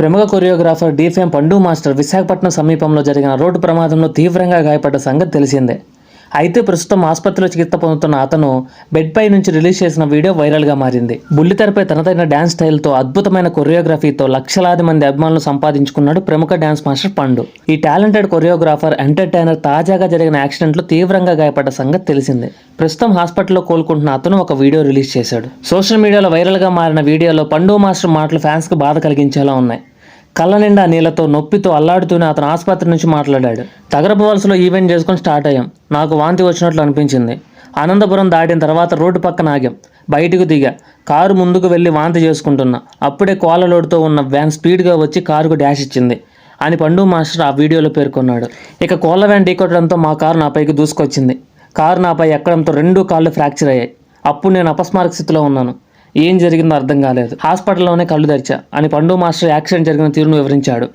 ప్రముఖ choreographer defame పండు master Visakhapatnam సమీపంలో జరిగిన రోడ్డు ప్రమాదంలో తీవ్రంగా గాయపడ్డ సంగతి తెలిసిందే. అయితే ప్రస్తుతం ఆసుపత్రిలో చికిత్స పొందుతున్న అతను బెడ్ పై నుంచి రిలీజ్ చేసిన వీడియో వైరల్గా మారింది. బుల్లితెరపై తనదైన డ్యాన్స్ స్టైల్తో అద్భుతమైన కొరియోగ్రఫీతో లక్షలాది మంది అభిమానులు సంపాదించుకున్నాడు ప్రముఖ డ్యాన్స్ మాస్టర్ పండు. ఈ టాలెంటెడ్ కొరియోగ్రాఫర్, ఎంటర్టైనర్ తాజాగా జరిగిన యాక్సిడెంట్లో తీవ్రంగా గాయపడ్డ సంగతి తెలిసిందే. ప్రస్తుతం హాస్పిటల్లో కోలుకుంటున్న అతను ఒక వీడియో రిలీజ్ చేశాడు. సోషల్ మీడియాలో వైరల్గా మారిన వీడియోలో పండు మాస్టర్ మాటలు ఫ్యాన్స్కి బాధ కలిగించేలా ఉన్నాయి. కళ్ళ నిండా నీళ్లతో నొప్పితో అల్లాడుతూనే అతను ఆసుపత్రి నుంచి మాట్లాడాడు. తగరపు వలసలో ఈవెంట్ చేసుకుని స్టార్ట్ అయ్యాం. నాకు వాంతి వచ్చినట్లు అనిపించింది. అనంతపురం దాటిన తర్వాత రోడ్డు పక్కన ఆగాం. బయటకు దిగా. కారు ముందుకు వెళ్ళి వాంతి చేసుకుంటున్నా. అప్పుడే కోల లోడుతో ఉన్న వ్యాన్ స్పీడ్గా వచ్చి కారుకు డాష్ ఇచ్చింది అని పండు మాస్టర్ ఆ వీడియోలో పేర్కొన్నాడు. ఇక కోల వ్యాన్ ఢీకొట్టడంతో మా కారు నాపైకి దూసుకొచ్చింది. కారు నాపై ఎక్కడంతో 2 కాళ్ళు ఫ్రాక్చర్ అయ్యాయి. అప్పుడు నేను అపస్మారక స్థితిలో ఉన్నాను. ఏం జరిగిందో అర్థం కాలేదు. హాస్పిటల్లోనే కళ్ళు తెరిచా అని పండు మాస్టర్ యాక్సిడెంట్ జరిగిన తీరును వివరించాడు.